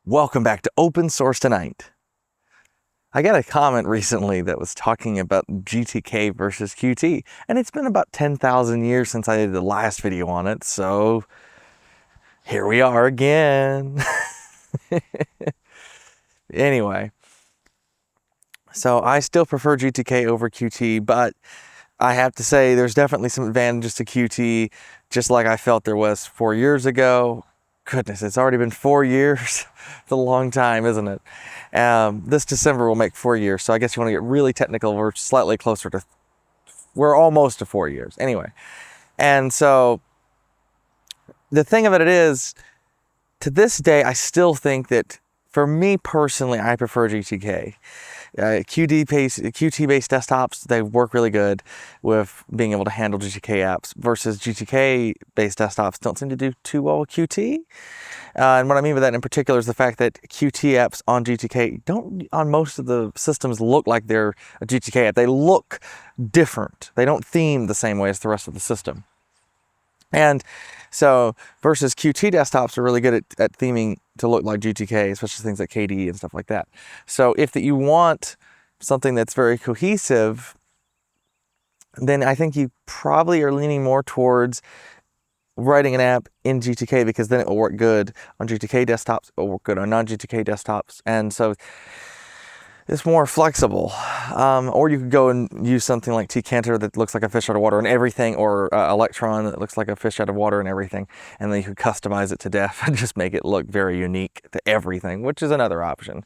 Welcome back to Open Source Tonight. I got a comment recently that was talking about GTK versus Qt, and it's been about 10,000 years since I did the last video on it, so here we are again. Anyway, so I still prefer GTK over Qt, but I have to say there's definitely some advantages to Qt, just like I felt there was 4 years ago. Goodness, it's already been 4 years. It's a long time, isn't it? This December will make 4 years, so I guess you want to get really technical. We're slightly closer to, we're almost to 4 years. Anyway, and so the thing of it is, to this day, I still think that, for me personally, I prefer GTK. Qt-based desktops, they work really good with being able to handle GTK apps, versus GTK-based desktops don't seem to do too well with Qt. And what I mean by that in particular is the fact that Qt apps on GTK don't, on most of the systems, look like they're a GTK app. They look different. They don't theme the same way as the rest of the system. And so, versus Qt desktops are really good at theming to look like GTK, especially things like KDE and stuff like that. So if you want something that's very cohesive, then I think you probably are leaning more towards writing an app in GTK, because then it will work good on GTK desktops, it will work good on non-GTK desktops, and so it's more flexible. Or you could go and use something like Tkinter that looks like a fish out of water and everything, or Electron that looks like a fish out of water and everything, and then you could customize it to death and just make it look very unique to everything, which is another option.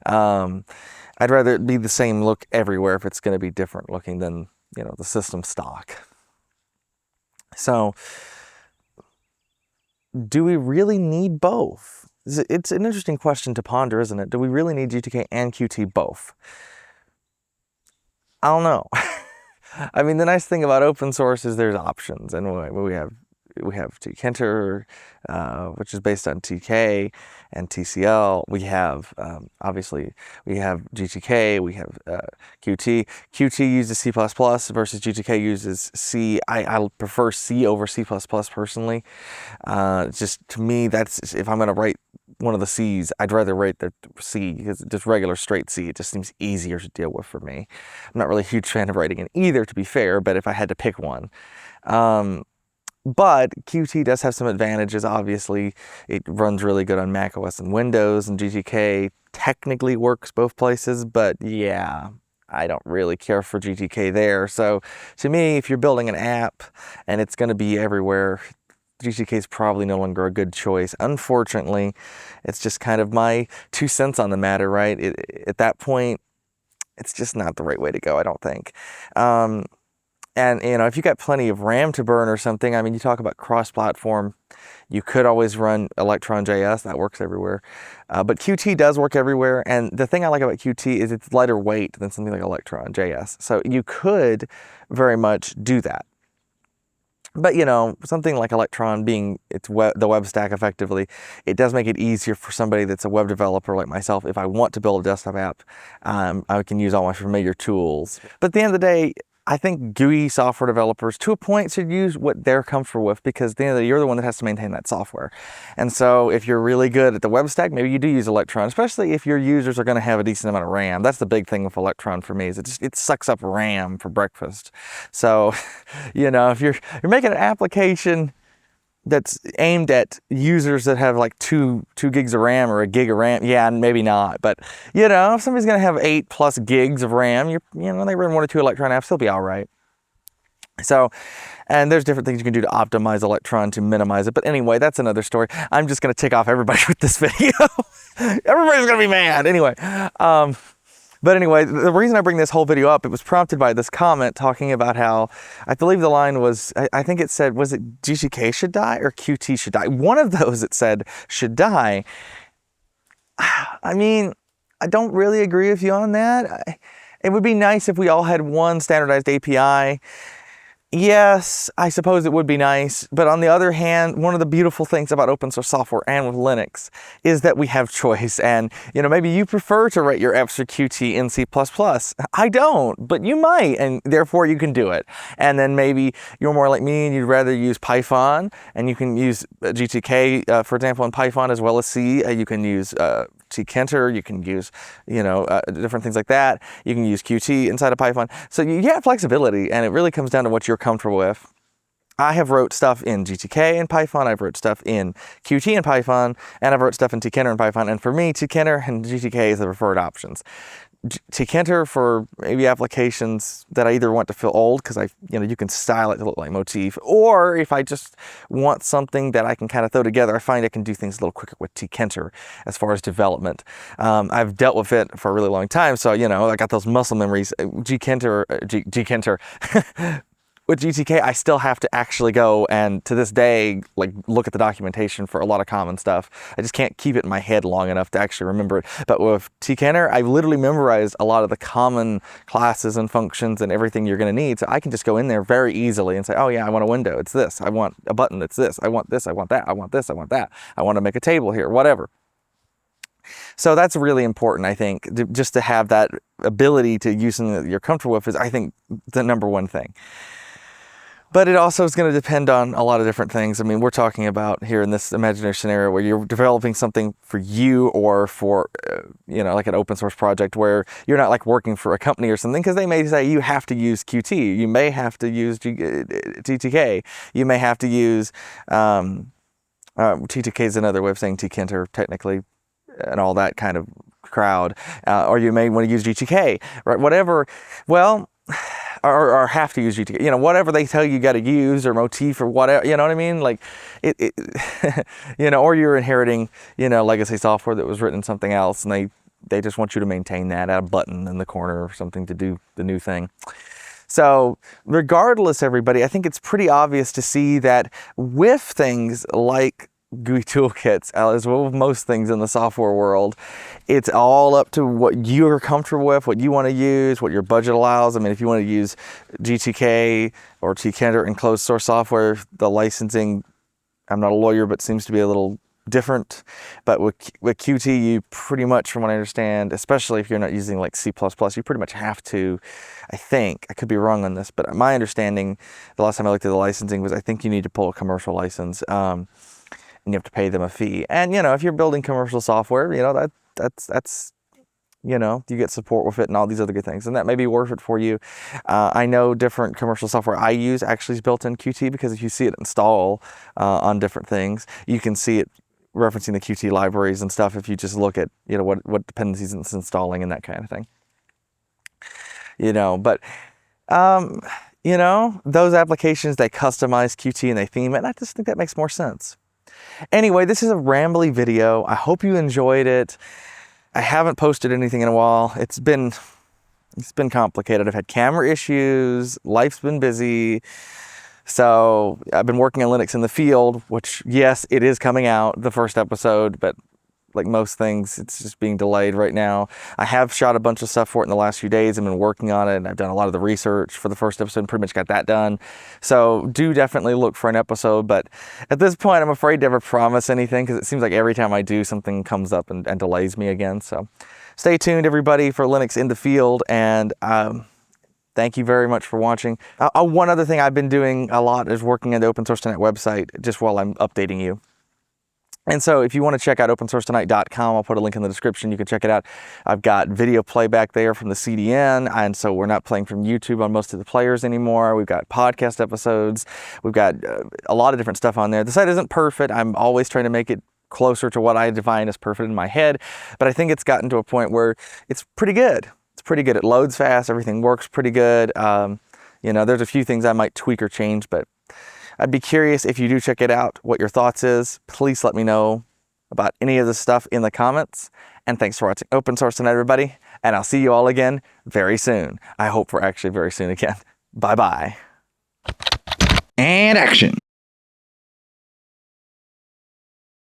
I'd rather it be the same look everywhere if it's going to be different looking than, you know, the system stock. So, do we really need both? It's an interesting question to ponder, isn't it? Do we really need GTK and Qt both? I don't know. I mean, the nice thing about open source is there's options, and we have Tkinter, which is based on TK and TCL. We have, obviously, we have GTK, we have Qt. Qt uses C++ versus GTK uses C. I prefer C over C++ personally. Just, to me, that's, if I'm going to write one of the C's, I'd rather write the C, because just regular straight C, it just seems easier to deal with for me. I'm not really a huge fan of writing in either, to be fair, but if I had to pick one. But Qt does have some advantages. Obviously, it runs really good on Mac OS and Windows, and GTK technically works both places, but yeah, I don't really care for GTK there. So to me, if you're building an app and it's going to be everywhere, GTK is probably no longer a good choice. Unfortunately, it's just kind of my 2 cents on the matter, right? At that point, it's just not the right way to go, I don't think. And, you know, if you got plenty of RAM to burn or something, I mean, you talk about cross-platform, you could always run Electron JS, that works everywhere. But Qt does work everywhere, and the thing I like about Qt is it's lighter weight than something like Electron JS. So you could very much do that. But, you know, something like Electron being the web stack effectively, it does make it easier for somebody that's a web developer like myself. If I want to build a desktop app, I can use all my familiar tools. But at the end of the day, I think GUI software developers, to a point, should use what they're comfortable with, because at the end of the day, you're the one that has to maintain that software. And so if you're really good at the web stack, maybe you do use Electron, especially if your users are going to have a decent amount of RAM. That's the big thing with Electron for me, is it sucks up RAM for breakfast. So, you know, if you're making an application that's aimed at users that have like 2 gigs of RAM or a gig of RAM, yeah, maybe not. But, you know, if somebody's going to have 8+ gigs of RAM, you know, they run 1 or 2 Electron apps, they'll be all right. So, and there's different things you can do to optimize Electron to minimize it. But anyway, that's another story. I'm just going to tick off everybody with this video. Everybody's going to be mad. Anyway, but anyway, the reason I bring this whole video up, it was prompted by this comment talking about how, I believe the line was, I think it said, was it GTK should die or Qt should die? One of those it said should die. I mean, I don't really agree with you on that. It would be nice if we all had one standardized API. yes, I suppose it would be nice, but on the other hand, one of the beautiful things about open source software and with Linux is that we have choice. And, maybe you prefer to write your apps for Qt in C++. I don't, but you might, and therefore you can do it. And then maybe you're more like me and you'd rather use Python, and you can use GTK, for example, in Python as well as C. You can use Tkinter, you can use, different things like that. You can use Qt inside of Python. So you have flexibility, and it really comes down to what you're comfortable with. I have wrote stuff in GTK and Python, I've wrote stuff in Qt and Python, and I've wrote stuff in Tkinter and Python. And for me, Tkinter and GTK is the preferred options. Tkinter for maybe applications that I either want to feel old because you can style it to look like Motif, or if I just want something that I can kind of throw together, I find I can do things a little quicker with Tkinter as far as development. I've dealt with it for a really long time, so I got those muscle memories. Gtk with GTK, I still have to actually go and to this day, look at the documentation for a lot of common stuff. I just can't keep it in my head long enough to actually remember it. But with Tkinter, I've literally memorized a lot of the common classes and functions and everything you're going to need. So I can just go in there very easily and say, oh yeah, I want a window, it's this. I want a button, it's this. I want this, I want that. I want this, I want that. I want to make a table here, whatever. So that's really important, I think, just to have that ability to use something that you're comfortable with is, I think, the number one thing. But it also is going to depend on a lot of different things. I mean, we're talking about here in this imaginary scenario where you're developing something for you or for, like an open source project where you're not like working for a company or something, because they may say you have to use Qt, you may have to use GTK, you may have to use, GTK is another way of saying Tkinter technically, and all that kind of crowd, or you may want to use GTK, right? Whatever, well, or have to use GTK, whatever they tell you got to use, or Motif, or whatever, you know what I mean? Like or you're inheriting, legacy software that was written in something else, and they just want you to maintain that, add a button in the corner or something to do the new thing. So regardless, everybody, I think it's pretty obvious to see that with things like GUI toolkits, as well as most things in the software world, it's all up to what you're comfortable with, what you want to use, what your budget allows. I mean, if you want to use GTK or Tkinter in closed source software, the licensing, I'm not a lawyer, but seems to be a little different. But with Qt, you pretty much, from what I understand, especially if you're not using like C++, you pretty much have to, I think, I could be wrong on this, but my understanding, the last time I looked at the licensing, was I think you need to pull a commercial license. And you have to pay them a fee. And, if you're building commercial software, that's you get support with it and all these other good things. And that may be worth it for you. I know different commercial software I use actually is built in Qt, because if you see it install on different things, you can see it referencing the Qt libraries and stuff if you just look at, what dependencies it's installing and that kind of thing. But, those applications, they customize Qt and they theme it, and I just think that makes more sense. Anyway, this is a rambly video. I hope you enjoyed it. I haven't posted anything in a while. It's been complicated. I've had camera issues, life's been busy. So I've been working on Linux in the field, which, yes, it is coming out, the first episode, but like most things, it's just being delayed right now. I have shot a bunch of stuff for it in the last few days. I've been working on it, and I've done a lot of the research for the first episode and pretty much got that done. So do definitely look for an episode, but at this point, I'm afraid to ever promise anything, because it seems like every time I do, something comes up and delays me again. So stay tuned, everybody, for Linux in the field, and thank you very much for watching. One other thing I've been doing a lot is working on the Open Source Tonight website, just while I'm updating you. And so if you want to check out opensourcetonight.com, I'll put a link in the description. You can check it out. I've got video playback there from the CDN, and so we're not playing from YouTube on most of the players anymore. We've got podcast episodes. We've got a lot of different stuff on there. The site isn't perfect. I'm always trying to make it closer to what I define as perfect in my head, but I think it's gotten to a point where it's pretty good. It's pretty good. It loads fast. Everything works pretty good. There's a few things I might tweak or change, but I'd be curious if you do check it out, what your thoughts is. Please let me know about any of this stuff in the comments. And thanks for watching Open Source Tonight, everybody. And I'll see you all again very soon. I hope we're actually very soon again. Bye-bye. And action.